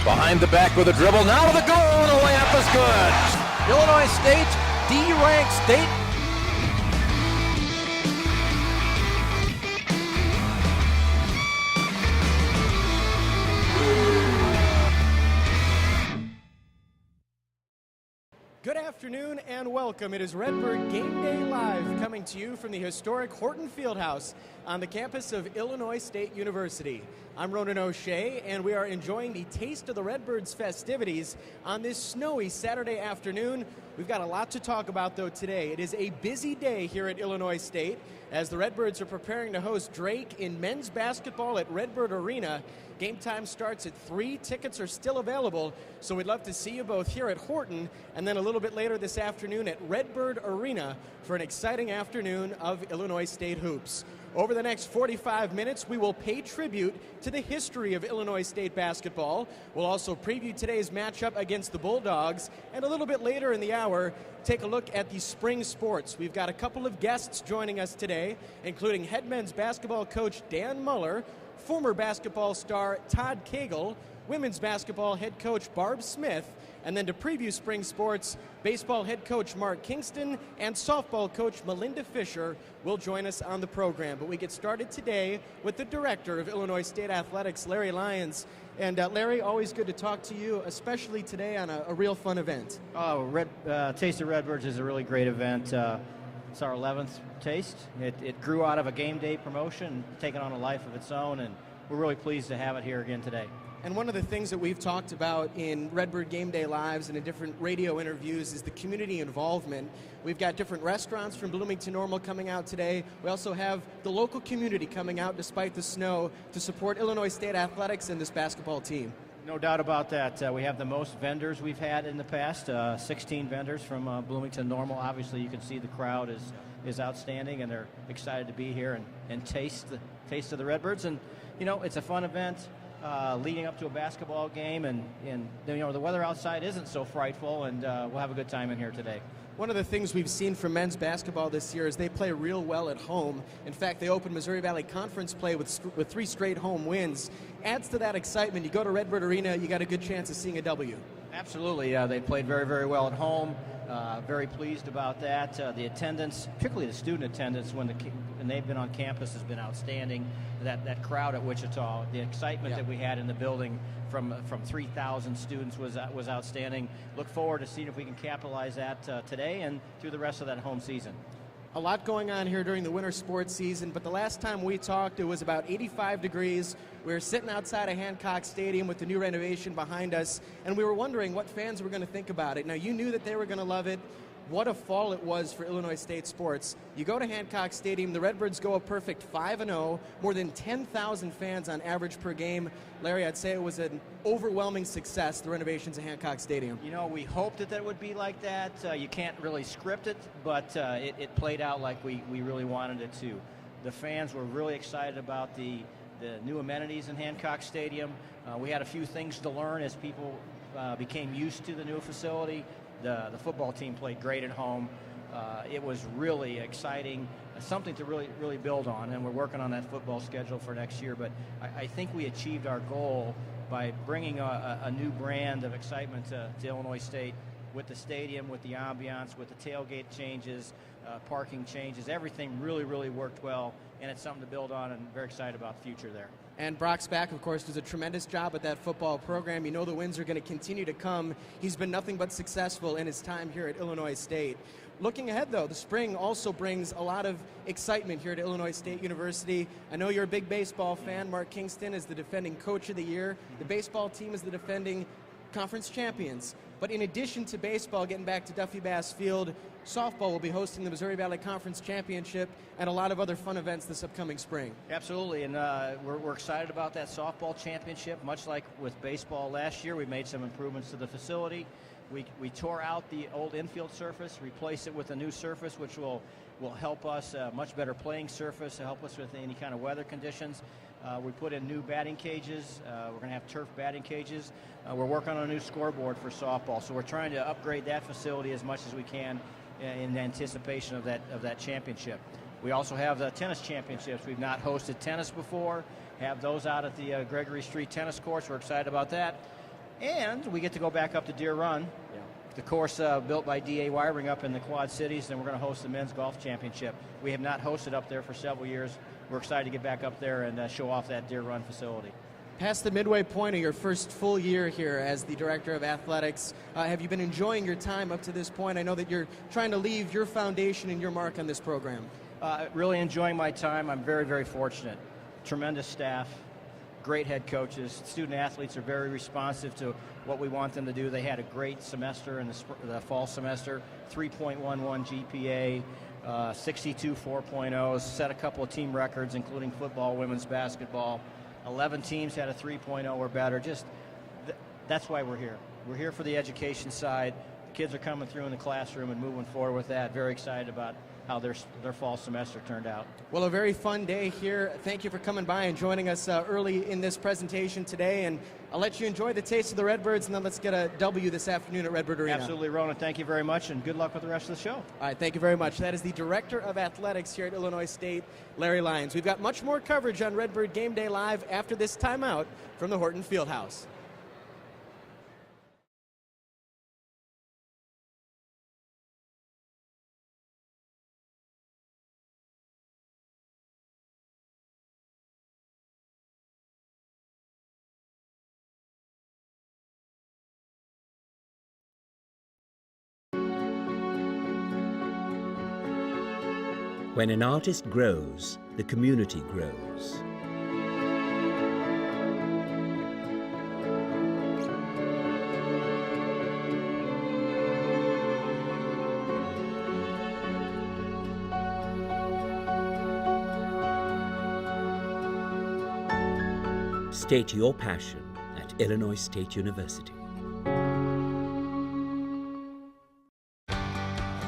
Behind the back with a dribble, now to the goal, and the layup is good. Illinois State, D-ranked state. Good afternoon and welcome. It is Redbird Gameday Live coming to you from the historic Horton Fieldhouse on the campus of Illinois State University. I'm Ronan O'Shea, and we are enjoying the Taste of the Redbirds festivities on this snowy Saturday afternoon. We've got a lot to talk about, though, today. It is a busy day here at Illinois State as the Redbirds are preparing to host Drake in men's basketball at Redbird Arena. Game time starts at 3. Tickets are still available, so we'd love to see you both here at Horton and then a little bit later this afternoon at Redbird Arena for an exciting afternoon of Illinois State hoops. Over the next 45 minutes, we will pay tribute to the history of Illinois State basketball. We'll also preview today's matchup against the Bulldogs, and a little bit later in the hour, take a look at the spring sports. We've got a couple of guests joining us today, including head men's basketball coach Dan Muller, former basketball star Todd Cagle, women's basketball head coach Barb Smith, and then to preview spring sports, baseball head coach Mark Kingston and softball coach Melinda Fisher will join us on the program. But we get started today with the director of Illinois State Athletics, Larry Lyons. And Larry, always good to talk to you, especially today on a real fun event. Taste of Redbirds is a really great event. It's our 11th taste. It grew out of a game day promotion, taken on a life of its own, and we're really pleased to have it here again today. And one of the things that we've talked about in Redbird Gameday Lives and in different radio interviews is the community involvement. We've got different restaurants from Bloomington Normal coming out today. We also have the local community coming out despite the snow to support Illinois State Athletics and this basketball team. No doubt about that. We have the most vendors we've had in the past, 16 vendors from Bloomington Normal. Obviously, you can see the crowd is outstanding, and they're excited to be here and taste of the Redbirds. And, you know, it's a fun event. Leading up to a basketball game, and you know, the weather outside isn't so frightful, and we'll have a good time in here today. One of the things we've seen from men's basketball this year is they play real well at home. In fact, they opened Missouri Valley Conference play with 3 straight home wins. Adds to that excitement. You go to Redbird Arena, you got a good chance of seeing a W. Absolutely. They played very, very well at home. Very pleased about that. The attendance, particularly the student attendance when they've been on campus, has been outstanding. That crowd at Wichita, the excitement that we had in the building from 3,000 students was outstanding. Look forward to seeing if we can capitalize that today and through the rest of that home season. A lot going on here during the winter sports season, but the last time we talked, it was about 85 degrees. We were sitting outside of Hancock Stadium with the new renovation behind us, and we were wondering what fans were going to think about it. Now, you knew that they were going to love it. What a fall it was for Illinois State sports. You go to Hancock Stadium, the Redbirds go a perfect 5-0, more than 10,000 fans on average per game. Larry, I'd say it was an overwhelming success, the renovations at Hancock Stadium. You know, we hoped that would be like that. You can't really script it, but it played out like we really wanted it to. The fans were really excited about the new amenities in Hancock Stadium. We had a few things to learn as people became used to the new facility. The football team played great at home. It was really exciting, something to really build on, and we're working on that football schedule for next year. But I think we achieved our goal by bringing a new brand of excitement to Illinois State with the stadium, with the ambiance, with the tailgate changes, parking changes. Everything really worked well, and it's something to build on, and very excited about the future there. And Brock Spack, of course, does a tremendous job at that football program. You know the wins are going to continue to come. He's been nothing but successful in his time here at Illinois State. Looking ahead, though, the spring also brings a lot of excitement here at Illinois State University. I know you're a big baseball fan. Mark Kingston is the defending coach of the year. The baseball team is the defending conference champions. But in addition to baseball, getting back to Duffy Bass Field, softball will be hosting the Missouri Valley Conference Championship and a lot of other fun events this upcoming spring. Absolutely, and we're excited about that softball championship. Much like with baseball last year, we made some improvements to the facility. We tore out the old infield surface, replaced it with a new surface, which will help us, much better playing surface, to help us with any kind of weather conditions. We put in new batting cages. We're going to have turf batting cages. We're working on a new scoreboard for softball, so we're trying to upgrade that facility as much as we can in anticipation of that championship. We also have the tennis championships. We've not hosted tennis before. Have those out at the Gregory Street tennis courts. We're excited about that. And we get to go back up to Deer Run, the course built by DA Wiring up in the Quad Cities, and we're going to host the Men's Golf Championship. We have not hosted up there for several years. We're excited to get back up there and show off that Deer Run facility. Past the midway point of your first full year here as the Director of Athletics, have you been enjoying your time up to this point? I know that you're trying to leave your foundation and your mark on this program. Really enjoying my time. I'm very, very fortunate. Tremendous staff, great head coaches. Student athletes are very responsive to what we want them to do. They had a great semester in the fall semester, 3.11 GPA, 62 4.0s, set a couple of team records, including football, women's basketball. 11 teams had a 3.0 or better. That's why we're here. We're here for the education side. The kids are coming through in the classroom and moving forward with that. Very excited about how their fall semester turned out. Well, a very fun day here. Thank you for coming by and joining us early in this presentation today. And I'll let you enjoy the taste of the Redbirds, and then let's get a W this afternoon at Redbird Arena. Absolutely, Ronan. Thank you very much, and good luck with the rest of the show. All right, thank you very much. That is the Director of Athletics here at Illinois State, Larry Lyons. We've got much more coverage on Redbird Game Day Live after this timeout from the Horton Fieldhouse. When an artist grows, the community grows. State your passion at Illinois State University.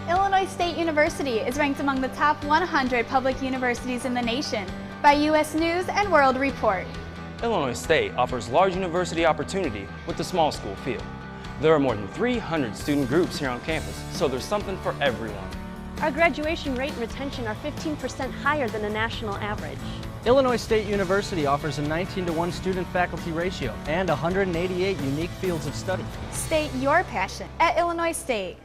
Illinois State University is ranked among the top 100 public universities in the nation by U.S. News and World Report. Illinois State offers large university opportunity with the small school feel. There are more than 300 student groups here on campus, so there's something for everyone. Our graduation rate and retention are 15% higher than the national average. Illinois State University offers a 19-to-1 student-faculty ratio and 188 unique fields of study. State your passion at Illinois State.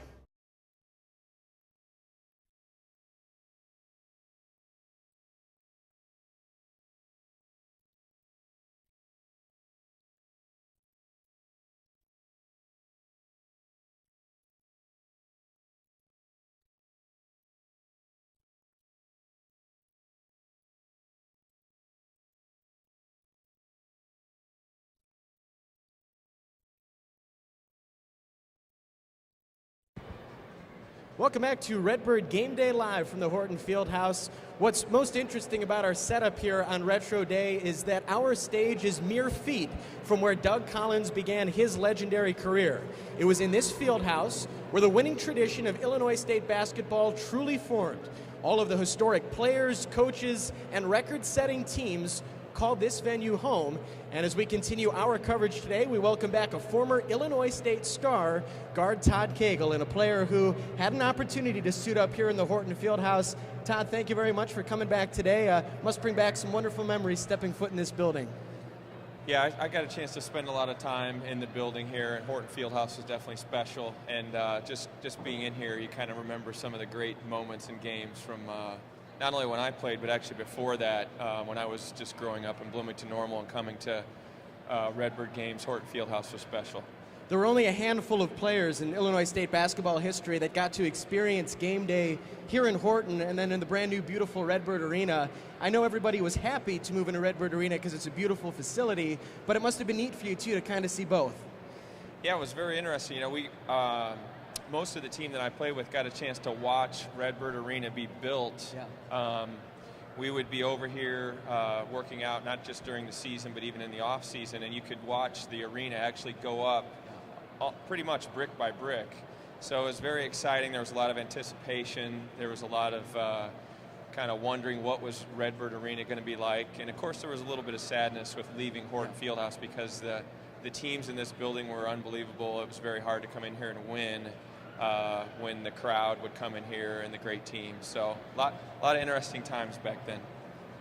Welcome back to Redbird Game Day Live from the Horton Fieldhouse. What's most interesting about our setup here on Retro Day is that our stage is mere feet from where Doug Collins began his legendary career. It was in this fieldhouse where the winning tradition of Illinois State basketball truly formed. All of the historic players, coaches, and record-setting teams called this venue home. And as we continue our coverage today, we welcome back a former Illinois State star, guard Todd Cagle, and a player who had an opportunity to suit up here in the Horton Fieldhouse. Todd, thank you very much for coming back today. Must bring back some wonderful memories stepping foot in this building. Yeah, I got a chance to spend a lot of time in the building here, and Horton Fieldhouse is definitely special. And just being in here, you kind of remember some of the great moments and games from not only when I played, but actually before that, when I was just growing up in Bloomington Normal and coming to Redbird games. Horton Fieldhouse was special. There were only a handful of players in Illinois State basketball history that got to experience game day here in Horton and then in the brand new beautiful Redbird Arena. I know everybody was happy to move into Redbird Arena because it's a beautiful facility, but it must have been neat for you too to kind of see both. Yeah, it was very interesting. You know, we most of the team that I played with got a chance to watch Redbird Arena be built. Yeah. We would be over here working out, not just during the season, but even in the off season, and you could watch the arena actually go up pretty much brick by brick. So it was very exciting. There was a lot of anticipation. There was a lot of kind of wondering what was Redbird Arena going to be like. And of course there was a little bit of sadness with leaving Horton Fieldhouse because the teams in this building were unbelievable. It was very hard to come in here and win when the crowd would come in here and the great teams. So a lot of interesting times back then.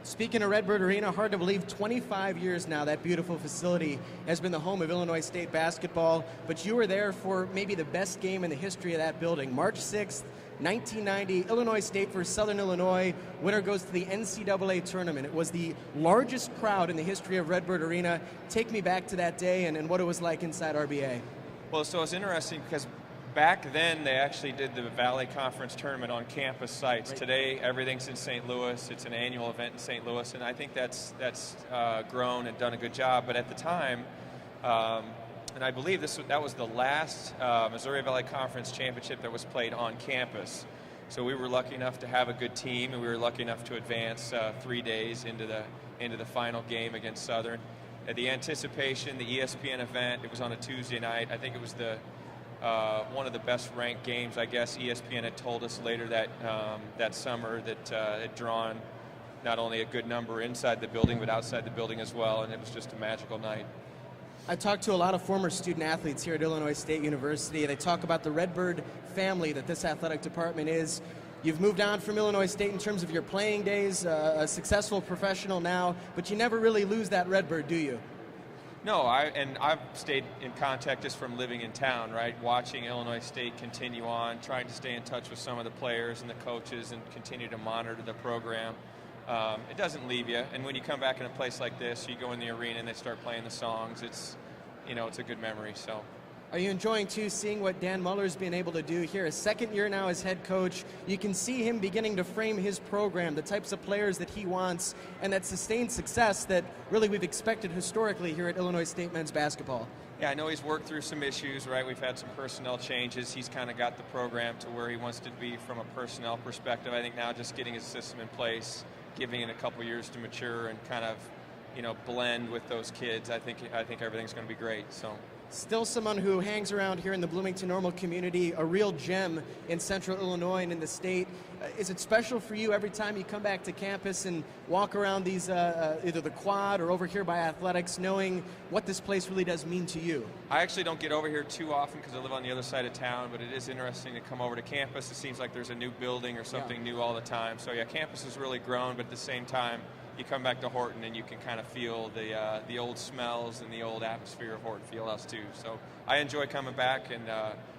Speaking of Redbird Arena, hard to believe 25 years now that beautiful facility has been the home of Illinois State basketball, but you were there for maybe the best game in the history of that building. March 6th, 1990, Illinois State versus Southern Illinois. Winner goes to the NCAA tournament. It was the largest crowd in the history of Redbird Arena. Take me back to that day and what it was like inside RBA. Well, so it's interesting because back then, they actually did the Valley Conference tournament on campus sites. Right. Today, everything's in St. Louis. It's an annual event in St. Louis, and I think that's grown and done a good job. But at the time, and I believe that was the last Missouri Valley Conference championship that was played on campus. So we were lucky enough to have a good team, and we were lucky enough to advance 3 days into the final game against Southern. The anticipation, the ESPN event, it was on a Tuesday night. I think it was one of the best ranked games, I guess. ESPN had told us later that summer that had drawn not only a good number inside the building but outside the building as well, and it was just a magical night. I talked to a lot of former student athletes here at Illinois State University. They talk about the Redbird family that this athletic department is. You've moved on from Illinois State in terms of your playing days, a successful professional now, but you never really lose that Redbird, do you? No, I've stayed in contact just from living in town, right? Watching Illinois State continue on, trying to stay in touch with some of the players and the coaches and continue to monitor the program. It doesn't leave you, and when you come back in a place like this, you go in the arena and they start playing the songs. It's a good memory. So. Are you enjoying, too, seeing what Dan Muller's been able to do here? His second year now as head coach. You can see him beginning to frame his program, the types of players that he wants, and that sustained success that really we've expected historically here at Illinois State men's basketball. Yeah, I know he's worked through some issues, right? We've had some personnel changes. He's kind of got the program to where he wants to be from a personnel perspective. I think now just getting his system in place, giving it a couple years to mature and kind of, blend with those kids, I think everything's going to be great. So. Still someone who hangs around here in the Bloomington-Normal community, a real gem in central Illinois and in the state. Is it special for you every time you come back to campus and walk around these, either the quad or over here by athletics, knowing what this place really does mean to you? I actually don't get over here too often because I live on the other side of town, but it is interesting to come over to campus. It seems like there's a new building or something new all the time. So yeah, campus has really grown, but at the same time, you come back to Horton and you can kind of feel the old smells and the old atmosphere of Horton Fieldhouse too. So I enjoy coming back, and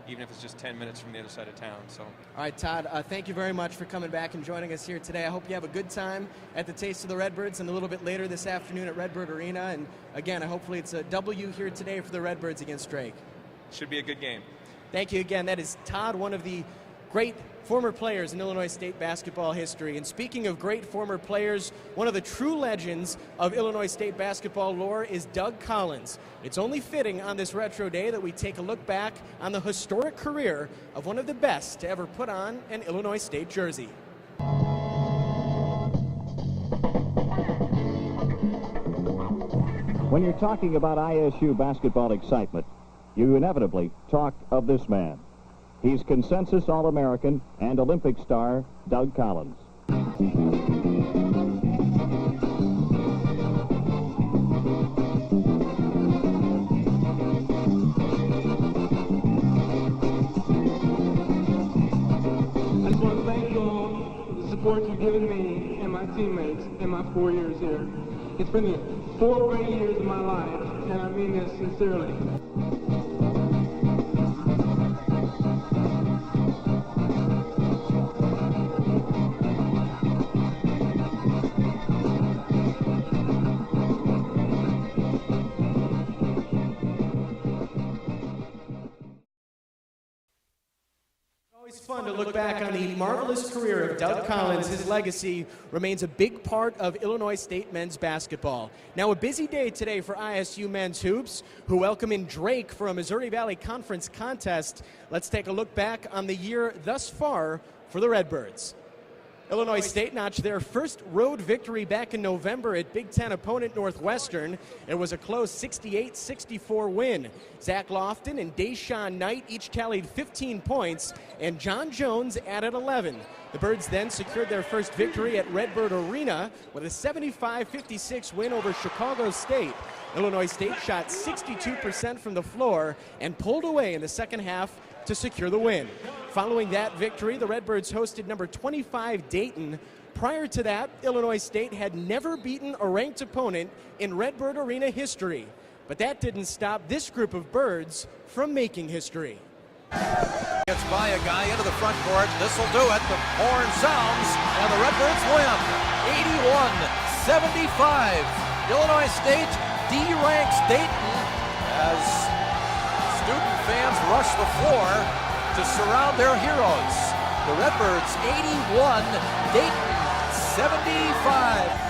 even if it's just 10 minutes from the other side of town. So. All right, Todd, thank you very much for coming back and joining us here today. I hope you have a good time at the Taste of the Redbirds and a little bit later this afternoon at Redbird Arena. And again, hopefully it's a W here today for the Redbirds against Drake. Should be a good game. Thank you again. That is Todd, one of the great former players in Illinois State basketball history. And speaking of great former players, one of the true legends of Illinois State basketball lore is Doug Collins. It's only fitting on this retro day that we take a look back on the historic career of one of the best to ever put on an Illinois State jersey. When you're talking about ISU basketball excitement, you inevitably talk of this man. He's consensus All-American and Olympic star Doug Collins. I just want to thank you all for the support you've given me and my teammates in my 4 years here. It's been the 4 great years of my life, and I mean this sincerely. It's fun to look back on the marvelous career of Doug Collins. His legacy remains a big part of Illinois State men's basketball. Now, a busy day today for ISU men's hoops, who welcome in Drake for a Missouri Valley Conference contest. Let's take a look back on the year thus far for the Redbirds. Illinois State notched their first road victory back in November at Big Ten opponent Northwestern. It was a close 68-64 win. Zach Lofton and Deshaun Knight each tallied 15 points, and John Jones added 11. The Birds then secured their first victory at Redbird Arena with a 75-56 win over Chicago State. Illinois State shot 62% from the floor and pulled away in the second half to secure the win. Following that victory, the Redbirds hosted number 25 Dayton. prior to that, Illinois State had never beaten a ranked opponent in Redbird Arena history. But that didn't stop this group of birds from making history. Gets by a guy into the front court. This will do it. The horn sounds, and the Redbirds win. 81-75. Illinois State D-ranks Dayton as student fans rush the floor to surround their heroes. The Redbirds 81, Dayton 75.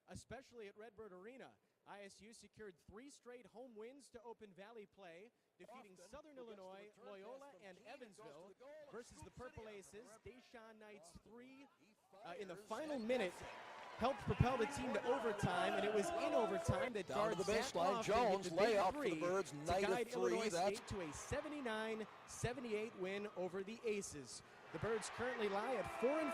Especially at Redbird Arena. ISU secured 3 straight home wins to open Valley play, defeating Southern Illinois, Loyola, and Evansville versus the Purple Aces. Deshaun Knight's 3 in the final minute helped propel the team to overtime, and it was in overtime that down to the baseline. Jones layup for the Birds, to guide Illinois State to a 79-78 win over the Aces. The Birds currently lie at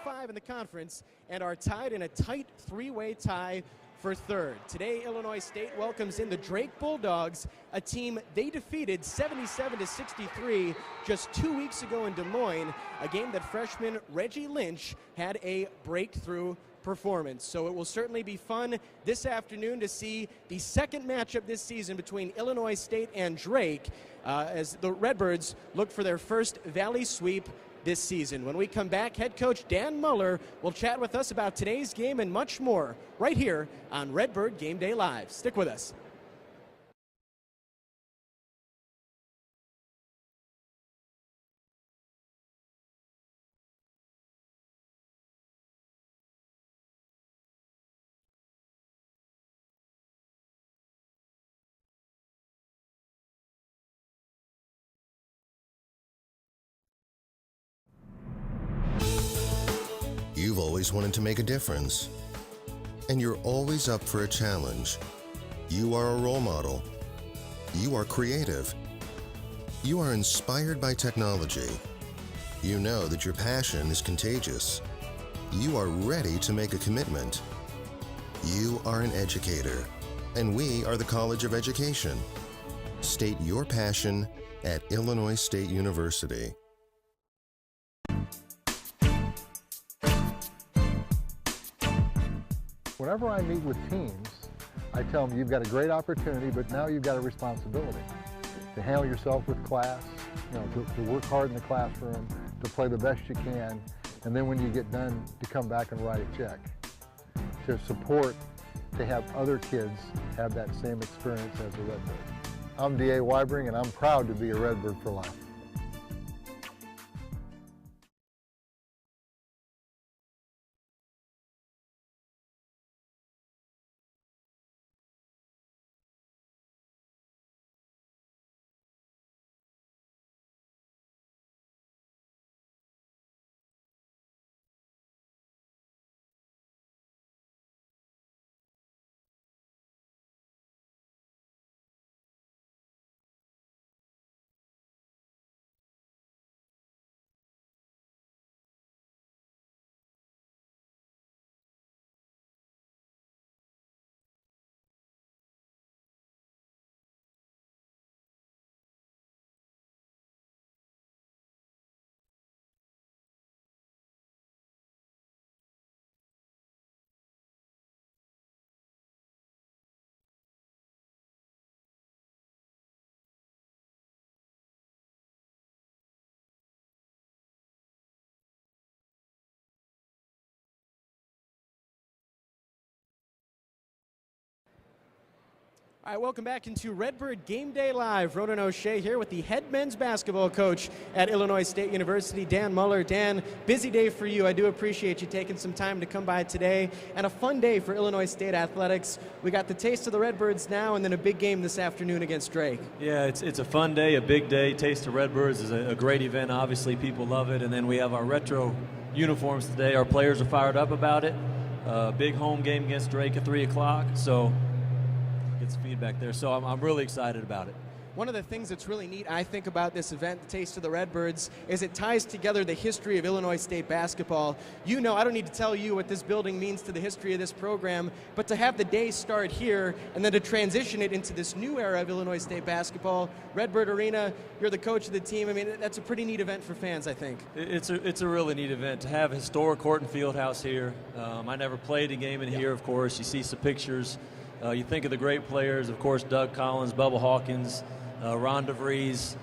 4-5 in the conference and are tied in a tight 3-way tie for third. Today, Illinois State welcomes in the Drake Bulldogs, a team they defeated 77-63 just 2 weeks ago in Des Moines, a game that freshman Reggie Lynch had a breakthrough performance. So it will certainly be fun this afternoon to see the second matchup this season between Illinois State and Drake as the Redbirds look for their first Valley sweep this season. When we come back, head coach Dan Muller will chat with us about today's game and much more right here on Redbird Game Day Live. Stick with us. You've always wanted to make a difference, and you're always up for a challenge. You are a role model. You are creative. You are inspired by technology. You know that your passion is contagious. You are ready to make a commitment. You are an educator, and we are the College of Education. State your passion at Illinois State University. Whenever I meet with teams, I tell them you've got a great opportunity, but now you've got a responsibility to handle yourself with class, to work hard in the classroom, to play the best you can, and then when you get done, to come back and write a check, to support, to have other kids have that same experience as a Redbird. I'm D.A. Wybring, and I'm proud to be a Redbird for life. All right, welcome back into Redbird Game Day Live. Ronan O'Shea here with the head men's basketball coach at Illinois State University, Dan Muller. Dan, busy day for you. I do appreciate you taking some time to come by today, and a fun day for Illinois State athletics. We got the taste of the Redbirds now, and then a big game this afternoon against Drake. Yeah, it's a fun day, a big day. Taste of Redbirds is a great event. Obviously, people love it, and then we have our retro uniforms today. Our players are fired up about it. Big home game against Drake at 3 o'clock, so get some feedback there. So I'm really excited about it. One of the things that's really neat, I think, about this event, the Taste of the Redbirds, is it ties together the history of Illinois State basketball. You know, I don't need to tell you what this building means to the history of this program, but to have the day start here and then to transition it into this new era of Illinois State basketball, Redbird Arena, you're the coach of the team. I mean, that's a pretty neat event for fans, I think. It's a really neat event to have a historic Horton Fieldhouse here. I never played a game in here, of course. You see some pictures. You think of the great players, of course, Doug Collins, Bubba Hawkins, Ron DeVries,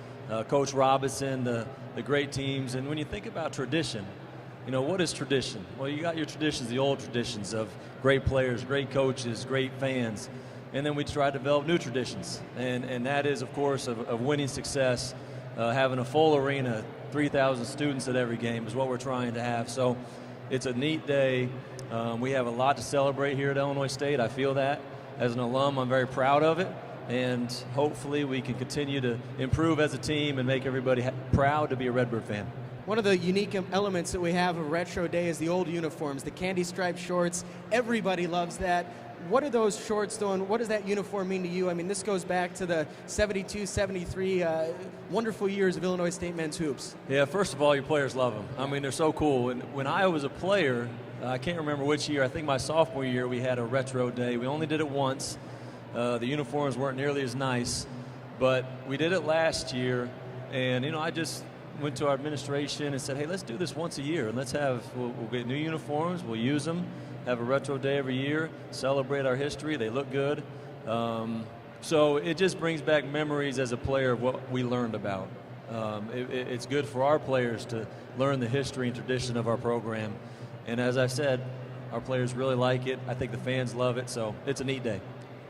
Coach Robinson, the great teams. And when you think about tradition, you know, what is tradition? Well, you got your traditions, the old traditions of great players, great coaches, great fans. And then we try to develop new traditions. And that is, of course, of winning success, having a full arena, 3,000 students at every game is what we're trying to have. So it's a neat day. We have a lot to celebrate here at Illinois State. I feel that. As an alum, I'm very proud of it. And hopefully we can continue to improve as a team and make everybody proud to be a Redbird fan. One of the unique elements that we have of Retro Day is the old uniforms, the candy striped shorts. Everybody loves that. What are those shorts doing? What does that uniform mean to you? I mean, this goes back to the 72, 73 wonderful years of Illinois State men's hoops. Yeah, first of all, your players love them. I mean, they're so cool. And when I was a player, I can't remember which year, I think my sophomore year, we had a Retro Day. We only did it once. The uniforms weren't nearly as nice, but we did it last year. And, you know, I just went to our administration and said, hey, let's do this once a year. And we'll get new uniforms, we'll use them, have a Retro Day every year, celebrate our history. They look good. So it just brings back memories as a player of what we learned about. It's good for our players to learn the history and tradition of our program. And as I said, our players really like it. I think the fans love it, so it's a neat day.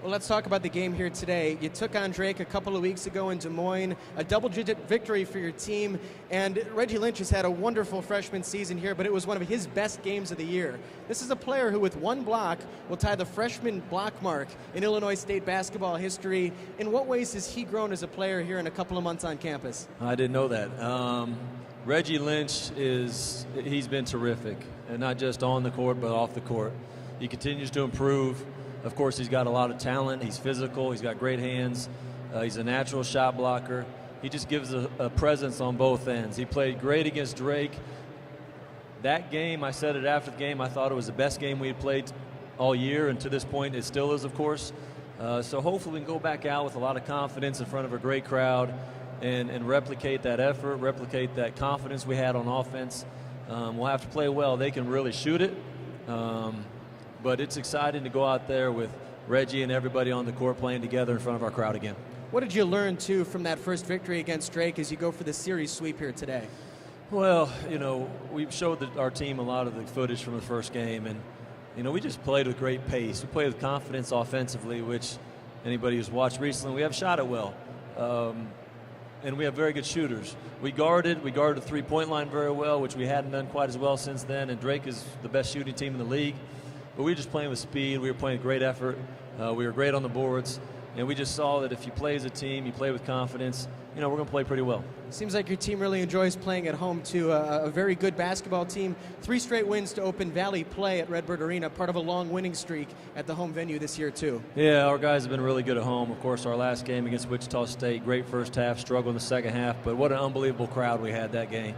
Well, let's talk about the game here today. You took on Drake a couple of weeks ago in Des Moines, a double-digit victory for your team, and Reggie Lynch has had a wonderful freshman season here, but it was one of his best games of the year. This is a player who, with one block, will tie the freshman block mark in Illinois State basketball history. In what ways has he grown as a player here in a couple of months on campus? I didn't know that. Reggie Lynch he's been terrific, and not just on the court, but off the court. He continues to improve. Of course, he's got a lot of talent. He's physical. He's got great hands. He's a natural shot blocker. He just gives a presence on both ends. He played great against Drake. That game, I said it after the game, I thought it was the best game we had played all year, and to this point it still is, of course. So hopefully we can go back out with a lot of confidence in front of a great crowd and replicate that effort, replicate that confidence we had on offense. We'll have to play well. They can really shoot it. But it's exciting to go out there with Reggie and everybody on the court playing together in front of our crowd again. What did you learn, too, from that first victory against Drake as you go for the series sweep here today? Well, you know, we showed our team a lot of the footage from the first game, and, you know, we just played with great pace. We played with confidence offensively, which anybody who's watched recently, we have shot it well. And we have very good shooters. We guarded the three-point line very well, which we hadn't done quite as well since then, and Drake is the best shooting team in the league. But we were just playing with speed. We were playing with great effort. We were great on the boards. And we just saw that if you play as a team, you play with confidence, you know, we're going to play pretty well. Seems like your team really enjoys playing at home, too. A very good basketball team. 3 straight wins to open Valley play at Redbird Arena, part of a long winning streak at the home venue this year, too. Yeah, our guys have been really good at home. Of course, our last game against Wichita State, great first half, struggled in the second half, but what an unbelievable crowd we had that game.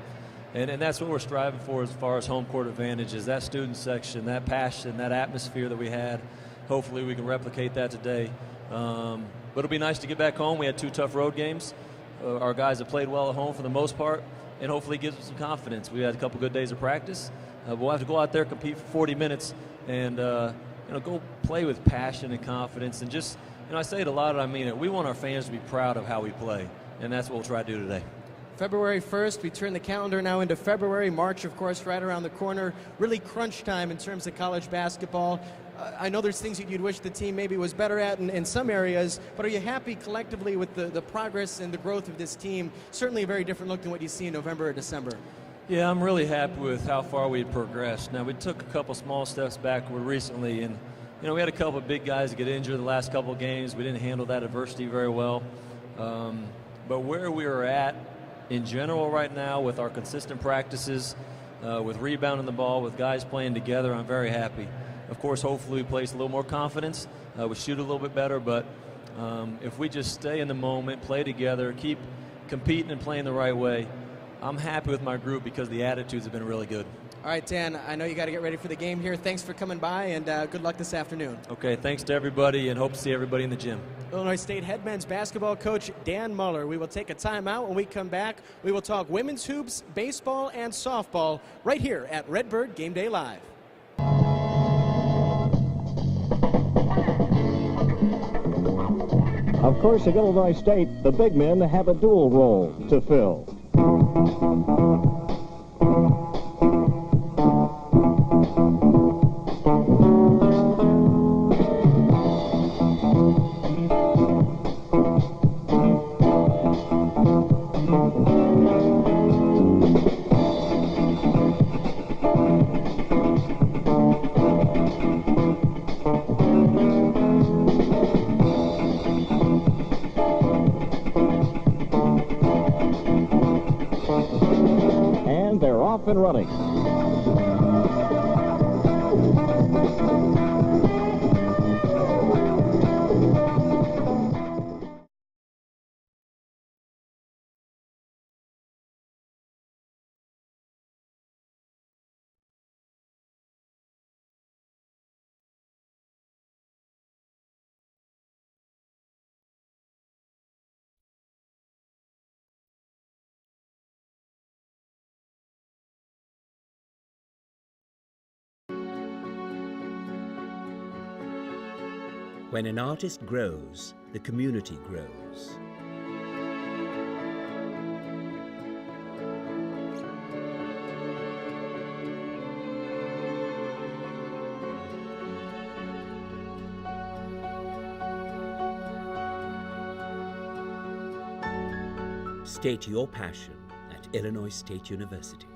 And that's what we're striving for as far as home court advantage is that student section, that passion, that atmosphere that we had. Hopefully we can replicate that today. But it'll be nice to get back home. We had 2 tough road games. Our guys have played well at home for the most part, and hopefully it gives us some confidence. We had a couple good days of practice. We'll have to go out there, compete for 40 minutes, and go play with passion and confidence. And just, I say it a lot, and I mean it. We want our fans to be proud of how we play, and that's what we'll try to do today. February 1st, we turn the calendar now into February. March, of course, right around the corner. Really crunch time in terms of college basketball. I know there's things that you'd wish the team maybe was better at in some areas, but are you happy collectively with the progress and the growth of this team? Certainly a very different look than what you see in November or December. Yeah, I'm really happy with how far we had progressed. Now, we took a couple small steps backward recently, and we had a couple of big guys get injured the last couple of games. We didn't handle that adversity very well. But where we are at in general right now with our consistent practices, with rebounding the ball, with guys playing together, I'm very happy. Of course, hopefully we place a little more confidence. We shoot a little bit better, but If we just stay in the moment, play together, keep competing and playing the right way, I'm happy with my group because the attitudes have been really good. All right, Dan, I know you got to get ready for the game here. Thanks for coming by, and good luck this afternoon. Okay, thanks to everybody, and hope to see everybody in the gym. Illinois State head men's basketball coach Dan Muller. We will take a timeout. When we come back, we will talk women's hoops, baseball, and softball right here at Redbird Gameday Live. Of course, at Illinois State, the big men have a dual role to fill. And they're off and running. When an artist grows, the community grows. State your passion at Illinois State University.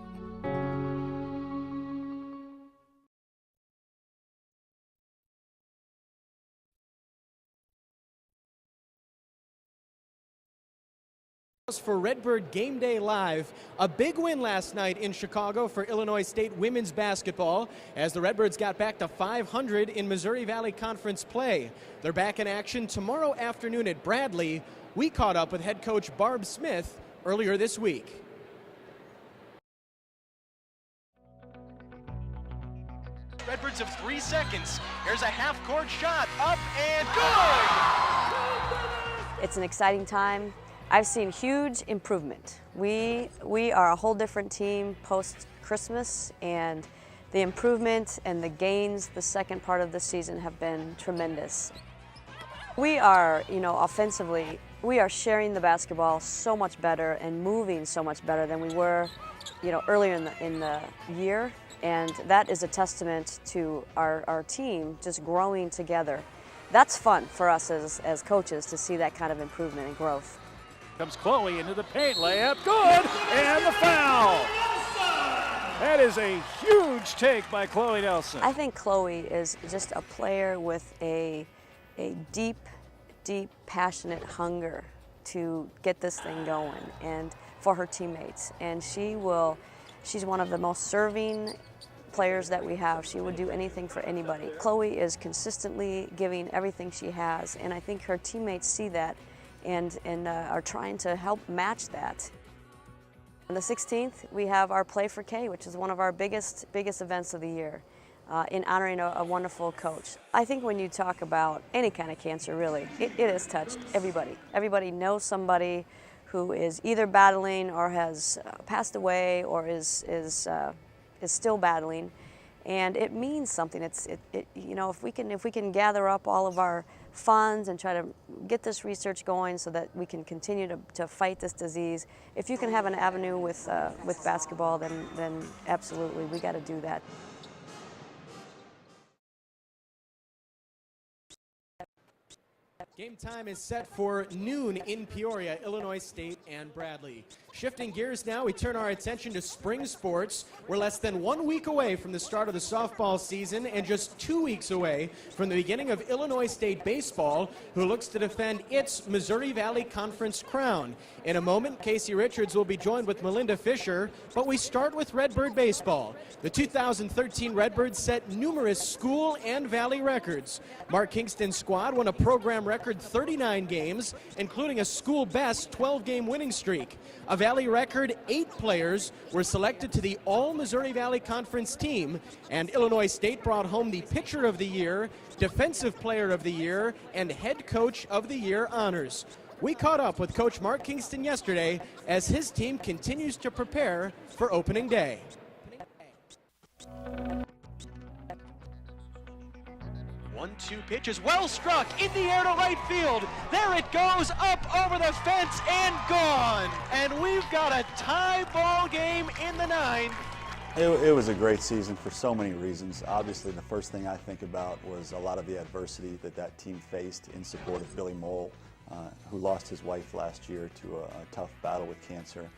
For Redbird Gameday Live, a big win last night in Chicago for Illinois State women's basketball as the Redbirds got back to 500 in Missouri Valley Conference play. They're back in action tomorrow afternoon at Bradley. We caught up with head coach Barb Smith earlier this week. Redbirds have 3 seconds. Here's a half-court shot, up and good! It's an exciting time. I've seen huge improvement. We are a whole different team post-Christmas, and the improvement and the gains the second part of the season have been tremendous. We are, offensively, we are sharing the basketball so much better and moving so much better than we were, earlier in the year, and that is a testament to our team just growing together. That's fun for us as coaches to see that kind of improvement and growth. Comes Chloe into the paint, layup, good, and the foul. That is a huge take by Chloe Nelson. I think Chloe is just a player with a deep, passionate hunger to get this thing going and for her teammates. And she's one of the most serving players that we have. She would do anything for anybody. Chloe is consistently giving everything she has, and I think her teammates see that and are trying to help match that. On the 16th, we have our Play for K, which is one of our biggest events of the year, in honoring a wonderful coach. I think when you talk about any kind of cancer, really, it has touched everybody. Everybody knows somebody who is either battling or has passed away or is still battling, and it means something. If we can gather up all of our funds and try to get this research going so that we can continue to fight this disease. If you can have an avenue with basketball, then absolutely, we got to do that. Game time is set for noon in Peoria, Illinois State and Bradley. Shifting gears now, we turn our attention to spring sports. We're less than 1 week away from the start of the softball season and just 2 weeks away from the beginning of Illinois State baseball, who looks to defend its Missouri Valley Conference crown. In a moment, Casey Richards will be joined with Melinda Fisher, but we start with Redbird baseball. The 2013 Redbirds set numerous school and valley records. Mark Kingston's squad won a program record record 39 games, including a school-best 12-game winning streak. A Valley record 8 players were selected to the All-Missouri Valley Conference team, and Illinois State brought home the Pitcher of the Year, Defensive Player of the Year, and Head Coach of the Year honors. We caught up with Coach Mark Kingston yesterday as his team continues to prepare for opening day. 1-2 pitch is well struck in the air to right field. There it goes, up over the fence and gone. And we've got a tie ball game in the 9th. It was a great season for so many reasons. Obviously, the first thing I think about was a lot of the adversity that team faced in support of Billy Mole, who lost his wife last year to a tough battle with cancer,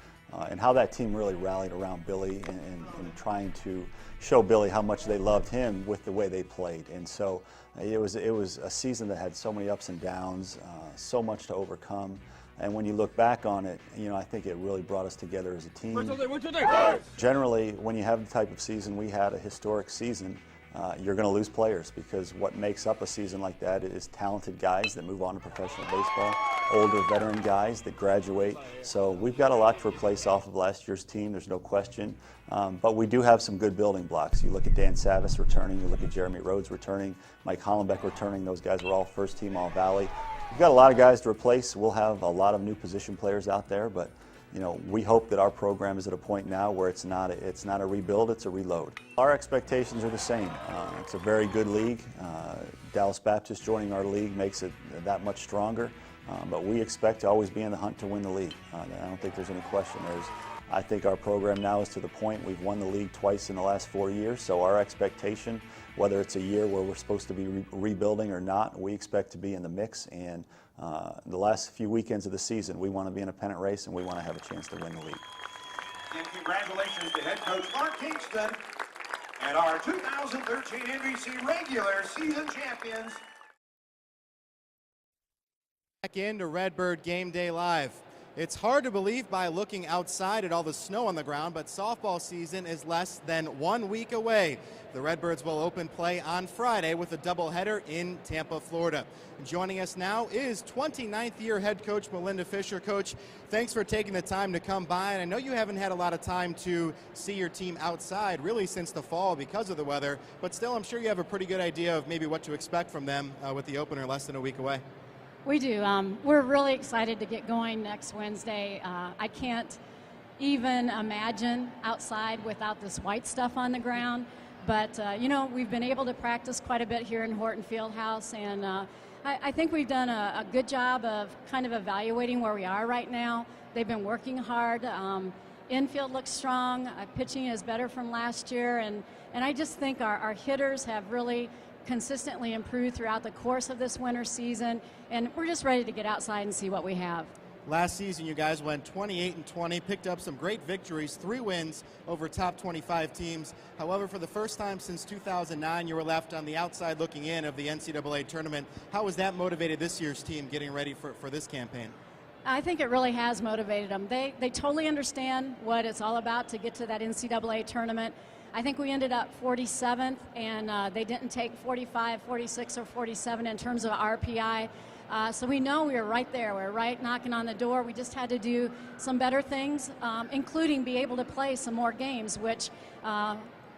and how that team really rallied around Billy and trying to show Billy how much they loved him with the way they played. And so it was a season that had so many ups and downs, so much to overcome. And when you look back on it, you know, I think it really brought us together as a team. Generally, when you have the type of season we had, a historic season, you're going to lose players, because what makes up a season like that is talented guys that move on to professional baseball, older veteran guys that graduate. So we've got a lot to replace off of last year's team, there's no question. But we do have some good building blocks. You look at Dan Savis returning, you look at Jeremy Rhodes returning, Mike Hollenbeck returning. Those guys were all first team All-Valley. We've got a lot of guys to replace. We'll have a lot of new position players out there, but you know, we hope that our program is at a point now where it's not a rebuild, it's a reload. Our expectations are the same. It's a very good league. Dallas Baptist joining our league makes it that much stronger, but we expect to always be in the hunt to win the league. I don't think there's any question. I think our program now is to the point we've won the league twice in the last 4 years, so our expectation, whether it's a year where we're supposed to be rebuilding or not, we expect to be in the mix. And the last few weekends of the season, we want to be in a pennant race and we want to have a chance to win the league. And congratulations to head coach Mark Kingston and our 2013 NBC regular season champions. Back into Redbird Gameday Live. It's hard to believe by looking outside at all the snow on the ground, but softball season is less than 1 week away. The Redbirds will open play on Friday with a doubleheader in Tampa, Florida. And joining us now is 29th year head coach Melinda Fisher. Coach, thanks for taking the time to come by. And I know you haven't had a lot of time to see your team outside really since the fall because of the weather, but still I'm sure you have a pretty good idea of maybe what to expect from them with the opener less than a week away. We do. We're really excited to get going next Wednesday. I can't even imagine outside without this white stuff on the ground. But, you know, we've been able to practice quite a bit here in Horton Fieldhouse, and I think we've done a good job of kind of evaluating where we are right now. They've been working hard. Infield looks strong. Pitching is better from last year, and I just think our hitters have really consistently improved throughout the course of this winter season, and we're just ready to get outside and see what we have. Last season, you guys went 28-20, picked up some great victories, 3 wins over top 25 teams. However, for the first time since 2009, you were left on the outside looking in of the NCAA tournament. How has that motivated this year's team getting ready for this campaign? I think it really has motivated them. They totally understand what it's all about to get to that NCAA tournament. I think we ended up 47th, and they didn't take 45, 46, or 47 in terms of RPI. So we know we were right there. We were right knocking on the door. We just had to do some better things, including be able to play some more games, which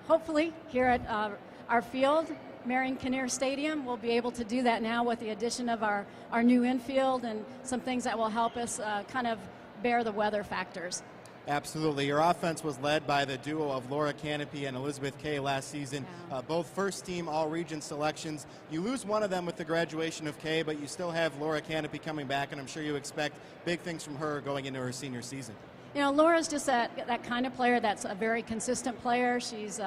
hopefully here at our field, Marion Kinnear Stadium, we'll be able to do that now with the addition of our new infield and some things that will help us kind of bear the weather factors. Absolutely. Your offense was led by the duo of Laura Canopy and Elizabeth Kay last season, both first-team all-region selections. You lose one of them with the graduation of Kay, but you still have Laura Canopy coming back, and I'm sure you expect big things from her going into her senior season. You know, Laura's just that kind of player that's a very consistent player. She's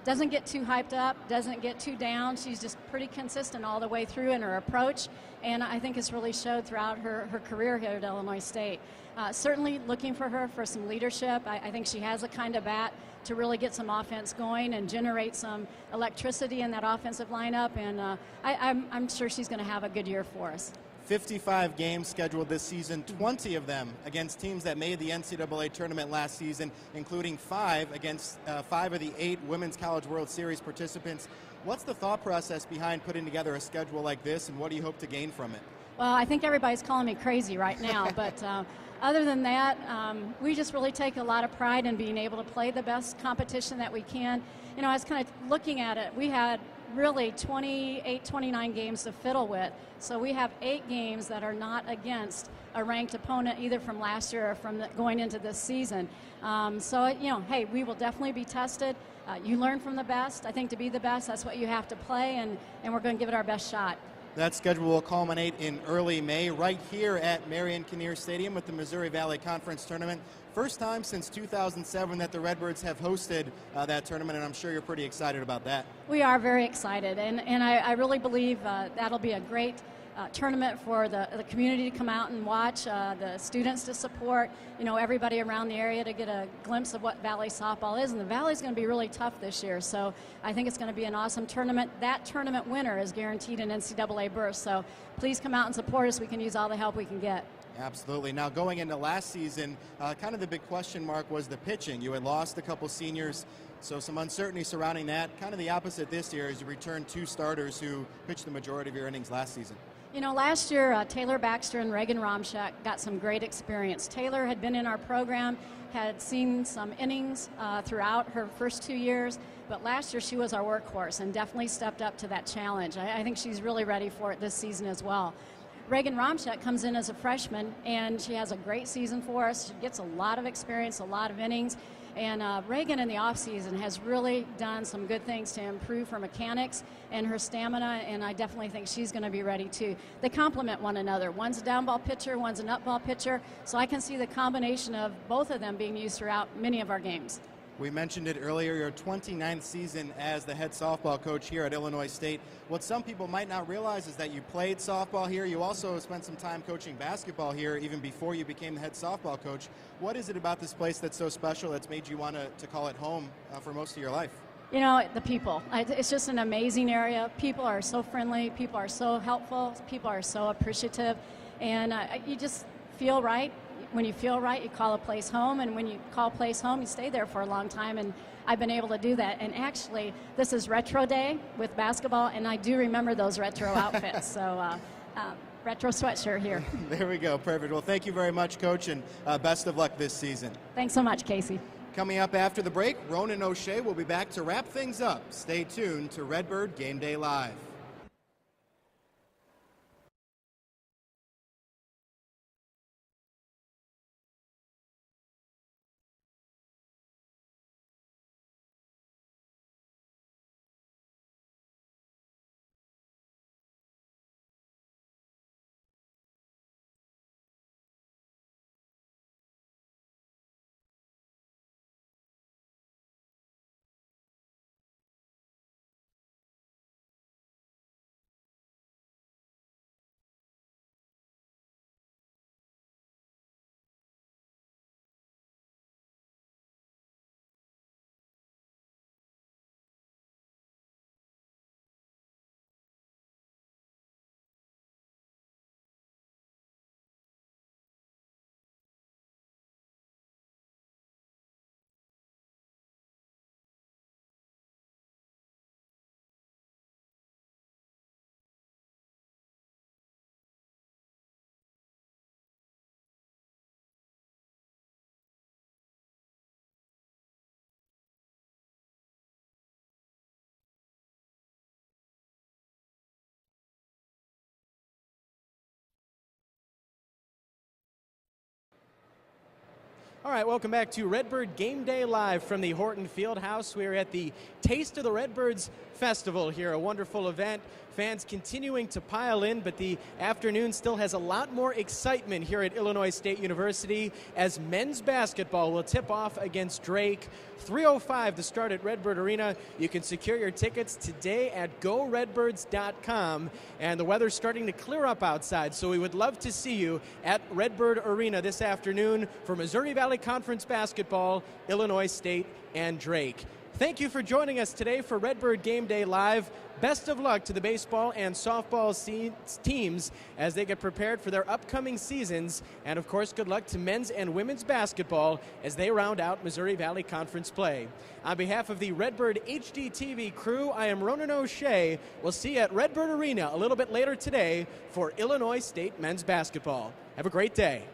doesn't get too hyped up, doesn't get too down. She's just pretty consistent all the way through in her approach, and I think it's really showed throughout her career here at Illinois State. Certainly looking for her for some leadership. I think she has a kind of bat to really get some offense going and generate some electricity in that offensive lineup, and I'm sure she's going to have a good year for us. 55 games scheduled this season, 20 of them against teams that made the NCAA tournament last season, including 5 against 5 of the 8 Women's College World Series participants. What's the thought process behind putting together a schedule like this, and what do you hope to gain from it? Well, I think everybody's calling me crazy right now, but other than that, we just really take a lot of pride in being able to play the best competition that we can. You know, I was kind of looking at it. We had really 28, 29 games to fiddle with. So we have 8 games that are not against a ranked opponent, either from last year or from going into this season. So, you know, hey, we will definitely be tested. You learn from the best. I think to be the best, that's what you have to play, and we're going to give it our best shot. That schedule will culminate in early May right here at Marion Kinnear Stadium with the Missouri Valley Conference Tournament. First time since 2007 that the Redbirds have hosted that tournament, and I'm sure you're pretty excited about that. We are very excited, and I really believe that'll be a great tournament for the community to come out and watch, the students to support, you know, everybody around the area to get a glimpse of what Valley softball is. And the Valley's going to be really tough this year, so I think it's going to be an awesome tournament. That tournament winner is guaranteed an NCAA berth, so please come out and support us. We can use all the help we can get. Absolutely. Now, going into last season, kind of the big question mark was the pitching. You had lost a couple seniors, so some uncertainty surrounding that. Kind of the opposite this year as you return 2 starters who pitched the majority of your innings last season. You know, last year, Taylor Baxter and Reagan Romchak got some great experience. Taylor had been in our program, had seen some innings throughout her first 2 years, but last year she was our workhorse and definitely stepped up to that challenge. I think she's really ready for it this season as well. Reagan Romchak comes in as a freshman, and she has a great season for us. She gets a lot of experience, a lot of innings. And Reagan in the offseason has really done some good things to improve her mechanics and her stamina, and I definitely think she's going to be ready too. They complement one another. One's a down ball pitcher, one's an up ball pitcher, so I can see the combination of both of them being used throughout many of our games. We mentioned it earlier, your 29th season as the head softball coach here at Illinois State. What some people might not realize is that you played softball here. You also spent some time coaching basketball here even before you became the head softball coach. What is it about this place that's so special that's made you want to call it home for most of your life? You know, the people. It's just an amazing area. People are so friendly. People are so helpful. People are so appreciative. And you just feel right. When you feel right, you call a place home, and when you call a place home, you stay there for a long time, and I've been able to do that. And actually, this is Retro Day with basketball, and I do remember those retro outfits, so retro sweatshirt here. There we go, perfect. Well, thank you very much, Coach, and best of luck this season. Thanks so much, Casey. Coming up after the break, Ronan O'Shea will be back to wrap things up. Stay tuned to Redbird Gameday Live. All right, welcome back to Redbird Gameday Live from the Horton Fieldhouse. We're at the Taste of the Redbirds Festival here, a wonderful event. Fans continuing to pile in, but the afternoon still has a lot more excitement here at Illinois State University as men's basketball will tip off against Drake. 3:05 to start at Redbird Arena. You can secure your tickets today at GoRedbirds.com. And the weather's starting to clear up outside, so we would love to see you at Redbird Arena this afternoon for Missouri Valley Conference basketball, Illinois State and Drake. Thank you for joining us today for Redbird Gameday Live. Best of luck to the baseball and softball teams as they get prepared for their upcoming seasons. And of course, good luck to men's and women's basketball as they round out Missouri Valley Conference play. On behalf of the Redbird HD TV crew, I am Ronan O'Shea. We'll see you at Redbird Arena a little bit later today for Illinois State men's basketball. Have a great day.